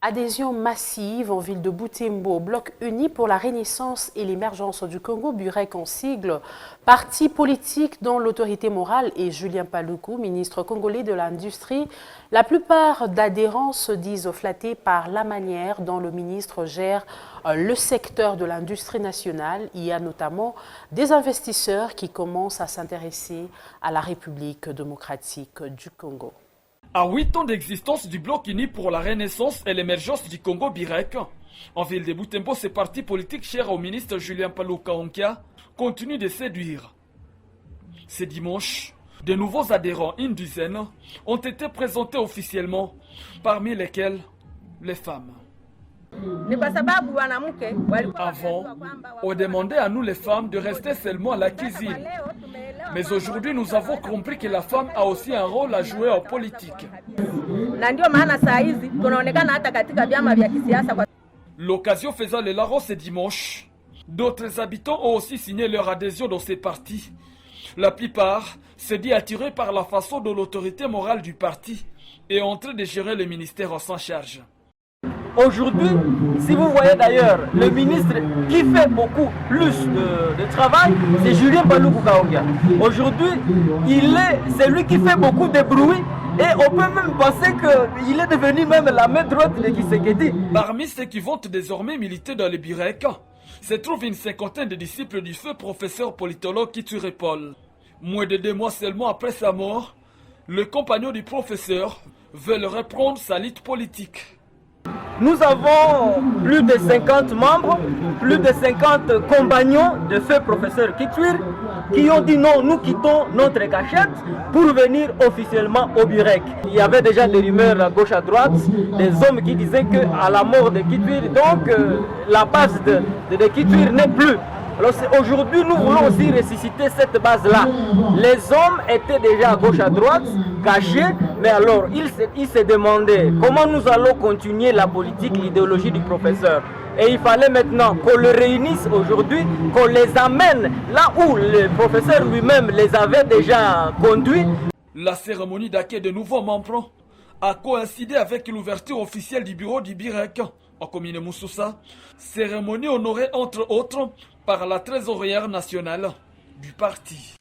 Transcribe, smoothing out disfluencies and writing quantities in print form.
Adhésion massive en ville de Butembo, bloc uni pour la renaissance et l'émergence du Congo, Burek en sigle, parti politique dont l'autorité morale est Julien Paluku, ministre congolais de l'Industrie. La plupart d'adhérents se disent flattés par la manière dont le ministre gère le secteur de l'industrie nationale. Il y a notamment des investisseurs qui commencent à s'intéresser à la République démocratique du Congo. À 8 ans d'existence du Bloc uni pour la renaissance et l'émergence du Congo Burek, en ville de Butembo, ce parti politique cher au ministre Julien Paluku continue de séduire. Ce dimanche, de nouveaux adhérents, une dizaine, ont été présentés officiellement, parmi lesquels les femmes. Avant, on demandait à nous les femmes de rester seulement à la cuisine. Mais aujourd'hui, nous avons compris que la femme a aussi un rôle à jouer en politique. L'occasion faisant le larron ce dimanche, d'autres habitants ont aussi signé leur adhésion dans ces partis. La plupart se disent attirés par la façon dont l'autorité morale du parti est en train de gérer le ministère en sans charge. Aujourd'hui, si vous voyez d'ailleurs, le ministre qui fait beaucoup plus de travail, c'est Julien Paluku. Aujourd'hui, c'est lui qui fait beaucoup de bruit et on peut même penser qu'il est devenu même la main droite de Tshisekedi. Parmi ceux qui vont désormais militer dans les Burek, se trouve une cinquantaine de disciples du feu professeur politologue Kiture Paul. Moins de 2 mois seulement après sa mort, le compagnon du professeur veut reprendre sa lutte politique. Nous avons plus de 50 membres, plus de 50 compagnons de feu professeur Kiture qui ont dit non, nous quittons notre cachette pour venir officiellement au Burek. Il y avait déjà des rumeurs à gauche à droite, des hommes qui disaient qu'à la mort de Kiture, donc la base de Kiture n'est plus. Alors aujourd'hui, nous voulons aussi ressusciter cette base-là. Les hommes étaient déjà à gauche à droite, cachés, mais alors ils se demandaient comment nous allons continuer la politique, l'idéologie du professeur. Et il fallait maintenant qu'on le réunisse aujourd'hui, qu'on les amène là où le professeur lui-même les avait déjà conduits. La cérémonie d'accueil de nouveaux membres a coïncidé avec l'ouverture officielle du bureau du Burek en commune Moussoussa, cérémonie honorée entre autres par la trésorière nationale du parti.